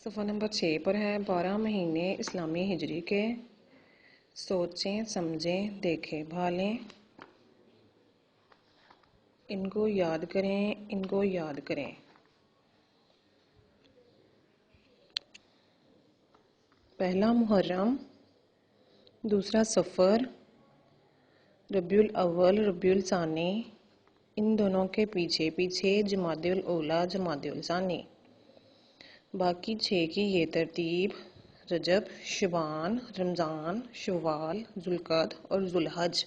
صفحہ نمبر 6 پر ہے 12 مہینے اسلامی ہجری کے، سوچیں سمجھیں دیکھیں بھالیں، ان کو یاد کریں ان کو یاد کریں۔ پہلا محرم، دوسرا صفر، ربیع الاول ربیع الثانی، ان دونوں کے پیچھے پیچھے جمادی الاولیٰ جمادی الثانی۔ باقی 6 کی یہ ترتیب رجب، شعبان، رمضان، شوال، ذوالقعدہ اور ذوالحج۔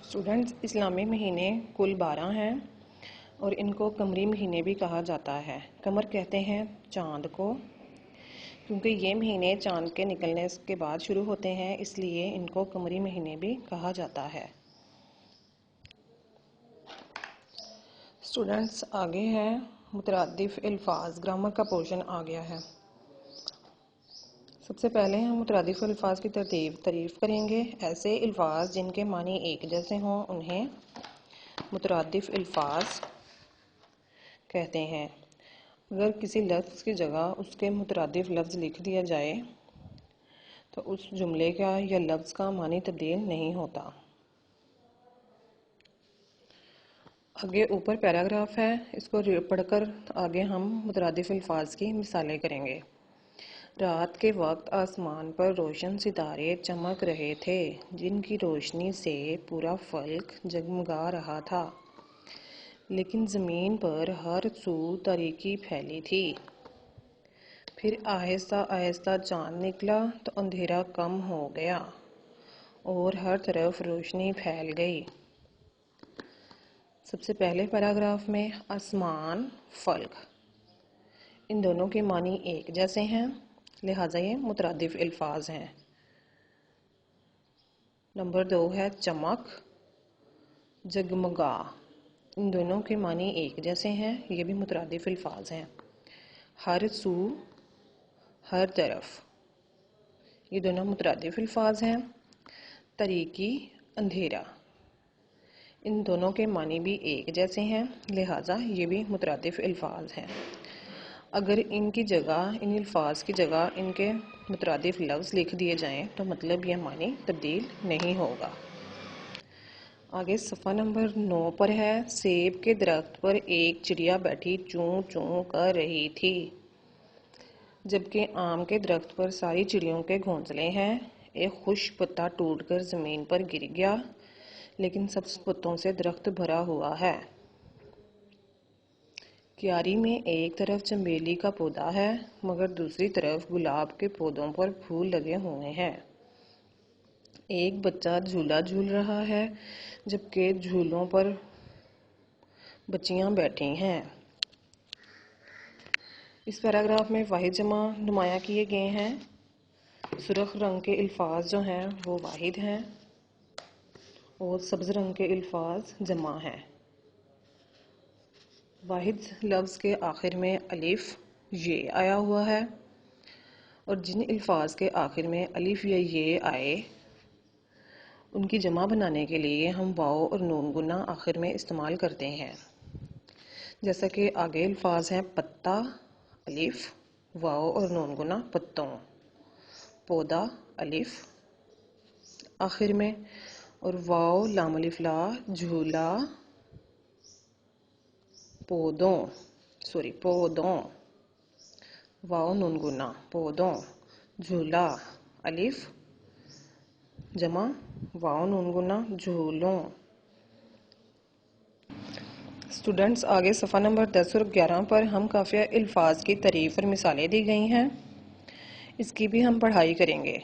اسٹوڈنٹس، اسلامی مہینے کل 12 ہیں اور ان کو قمری مہینے بھی کہا جاتا ہے۔ قمر کہتے ہیں چاند کو، کیونکہ یہ مہینے چاند کے نکلنے کے بعد شروع ہوتے ہیں، اس لیے ان کو قمری مہینے بھی کہا جاتا ہے۔ اسٹوڈنٹس، آگے ہے مترادف الفاظ، گرامر کا پورشن آ گیا ہے۔ سب سے پہلے ہم مترادف الفاظ کی تعریف کریں گے۔ ایسے الفاظ جن کے معنی ایک جیسے ہوں انہیں مترادف الفاظ کہتے ہیں۔ اگر کسی لفظ کی جگہ اس کے مترادف لفظ لکھ دیا جائے تو اس جملے کا یا لفظ کا معنی تبدیل نہیں ہوتا۔ آگے اوپر پیراگراف ہے، اس کو پڑھ کر آگے ہم مترادف الفاظ کی مثالیں کریں گے۔ رات کے وقت آسمان پر روشن ستارے چمک رہے تھے، جن کی روشنی سے پورا فلک جگمگا رہا تھا، لیکن زمین پر ہر سو تاریکی پھیلی تھی۔ پھر آہستہ آہستہ چاند نکلا تو اندھیرا کم ہو گیا اور ہر طرف روشنی پھیل گئی۔ سب سے پہلے پیراگراف میں آسمان، فلک، ان دونوں کے معنی ایک جیسے ہیں، لہٰذا یہ مترادف الفاظ ہیں۔ نمبر 2 ہے چمک، جگمگا، ان دونوں کے معنی ایک جیسے ہیں، یہ بھی مترادف الفاظ ہیں۔ ہر سو، ہر طرف، یہ دونوں مترادف الفاظ ہیں۔ تاریکی، اندھیرا، ان دونوں کے معنی بھی ایک جیسے ہیں، لہٰذا یہ بھی مترادف الفاظ ہیں۔ اگر ان کی جگہ، ان الفاظ کی جگہ ان کے مترادف لفظ لکھ دیے جائیں تو مطلب یا معنی تبدیل نہیں ہوگا۔ آگے صفحہ نمبر 9 پر ہے سیب کے درخت پر ایک چڑیا بیٹھی چوں چوں کر رہی تھی، جبکہ آم کے درخت پر ساری چڑیوں کے گھونسلے ہیں۔ ایک خشک پتا ٹوٹ کر زمین پر گر گیا، لیکن سبز پتوں سے درخت بھرا ہوا ہے۔ کیاری میں ایک طرف چنبیلی کا پودا ہے، مگر دوسری طرف گلاب کے پودوں پر پھول لگے ہوئے ہیں۔ ایک بچہ جھولا جھول رہا ہے، جبکہ جھولوں پر بچیاں بیٹھی ہیں۔ اس پیراگراف میں واحد جمع نمایاں کیے گئے ہیں۔ سرخ رنگ کے الفاظ جو ہیں وہ واحد ہیں اور سبز رنگ کے الفاظ جمع ہیں۔ واحد لفظ کے آخر میں الف یہ آیا ہوا ہے، اور جن الفاظ کے آخر میں الف یا یہ آئے ان کی جمع بنانے کے لیے ہم واؤ اور نون گنا آخر میں استعمال کرتے ہیں۔ جیسا کہ آگے الفاظ ہیں پتا، الف، واؤ اور نون گنا پتوں، پودا، الف آخر میں، اور واؤ لام الف لا، جھولا، پودوں، واؤ نون گنا پودوں، جھولا، الف جمع واؤ نون گنا جھولوں۔ اسٹوڈنٹس، آگے صفحہ نمبر 10 اور 11 پر ہم قافیہ الفاظ کی تعریف اور مثالیں دی گئی ہیں، اس کی بھی ہم پڑھائی کریں گے۔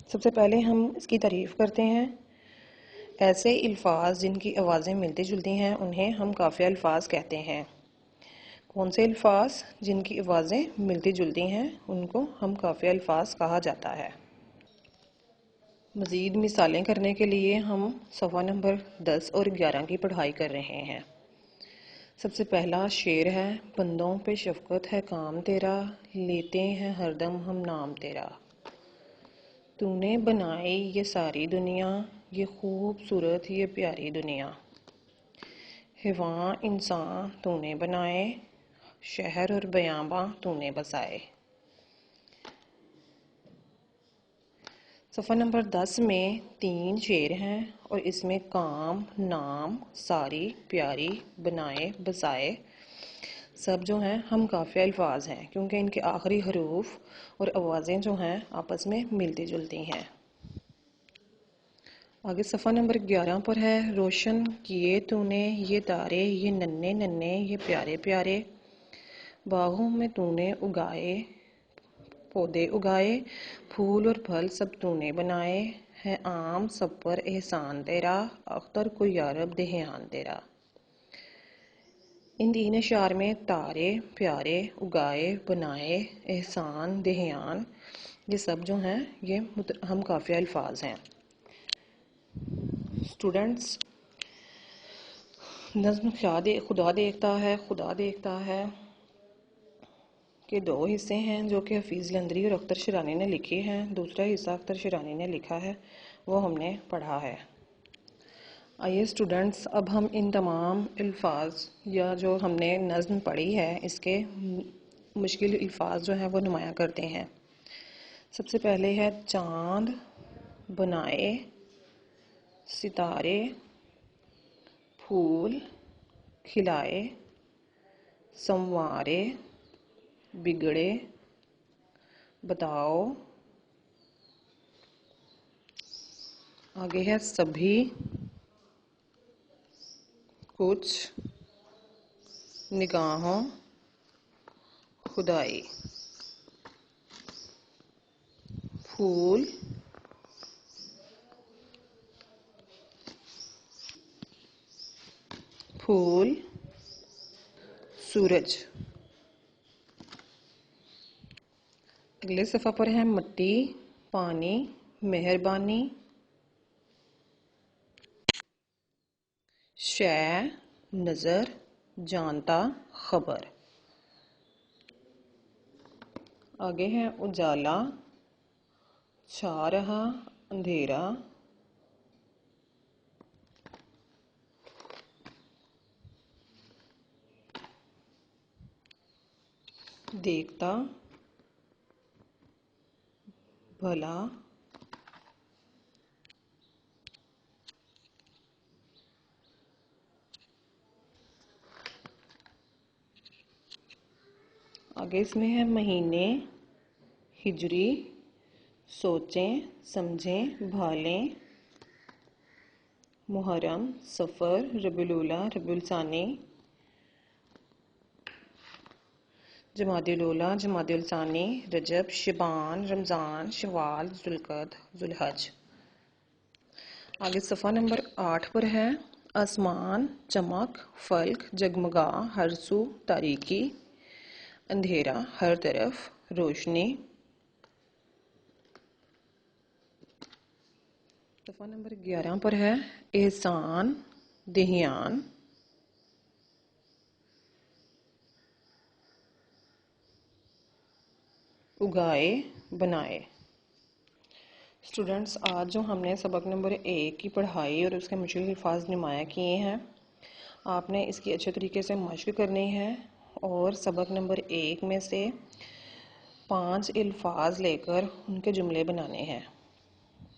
سب سے پہلے ہم اس کی تعریف کرتے ہیں۔ ایسے الفاظ جن کی آوازیں ملتی جلتی ہیں انہیں ہم قافیہ الفاظ کہتے ہیں۔ کون سے الفاظ جن کی آوازیں ملتی جلتی ہیں ان کو ہم قافیہ الفاظ کہا جاتا ہے۔ مزید مثالیں کرنے کے لیے ہم صفحہ نمبر 10 اور 11 کی پڑھائی کر رہے ہیں۔ سب سے پہلا شعر ہے، بندوں پہ شفقت ہے کام تیرا، لیتے ہیں ہر دم ہم نام تیرا۔ تو نے بنائی یہ ساری دنیا، یہ خوبصورت یہ پیاری دنیا، حیوان انسان تو نے بنائے، شہر اور بیاباں تو نے بسائے۔ صفحہ نمبر 10 میں 3 شعر ہیں اور اس میں کام، نام، ساری، پیاری، بنائے، بسائے سب جو ہیں ہم قافیہ الفاظ ہیں، کیونکہ ان کے آخری حروف اور آوازیں جو ہیں آپس میں ملتی جلتی ہیں۔ آگے صفحہ نمبر 11 پر ہے، روشن کیے تو نے یہ تارے، یہ ننھے ننھے یہ پیارے پیارے، باغوں میں تو نے اگائے پودے اگائے، پھول اور پھل سب تو نے بنائے، ہے عام سب پر احسان تیرا، اختر کو یارب دہیان تیرا۔ ان 3 اشعار میں تارے، پیارے، اگائے، بنائے، احسان، دہیان یہ سب جو ہیں یہ ہم قافیہ الفاظ ہیں۔ اسٹوڈنٹس، نظم خدا دیکھتا ہے، خدا دیکھتا ہے کے 2 حصے ہیں جو کہ حفیظ لندری اور اختر شیرانی نے لکھی ہیں۔ دوسرا حصہ اختر شیرانی نے لکھا ہے، وہ ہم نے پڑھا ہے۔ آئیے اسٹوڈنٹس، اب ہم ان تمام الفاظ یا جو ہم نے نظم پڑھی ہے اس کے مشکل الفاظ جو ہیں وہ نمایاں کرتے ہیں۔ سب سے پہلے ہے چاند، بنائے، ستارے، پھول، کھلائے، سنوارے، بگڑے، بتاؤ، آگے ہے سبھی، کچھ، نگاہوں، خدائی، پھول، پھول، سورج۔ اگلے صفحہ پر ہے مٹی، پانی، مہربانی، شے، نظر، جانتا، خبر۔ آگے ہے اجالا، چھا رہا، اندھیرا، دیکھتا، بھلا، آگے اس میں ہے مہینے، ہجری، سوچیں، سمجھیں، بھالیں، محرم، صفر، ربیع الاولیٰ، ربیع الثانی، جمادی الاولیٰ، جمادی الثانی، رجب، شعبان، رمضان، شوال، ذوالقعدہ، ذوالحج۔ آگے صفحہ نمبر 8 پر ہے آسمان، چمک، فلک، جگمگا، ہر سو، تاریکی، اندھیرا، ہر طرف، روشنی۔ صفحہ نمبر 11 پر ہے احسان، دہیان، اگائے، بنائے۔ اسٹوڈنٹس، آج جو ہم نے سبق نمبر 1 کی پڑھائی اور اس کے مشکل الفاظ نمایاں کیے ہیں، آپ نے اس کی اچھے طریقے سے مشق کرنی ہے اور سبق نمبر 1 میں سے 5 الفاظ لے کر ان کے جملے بنانے ہیں۔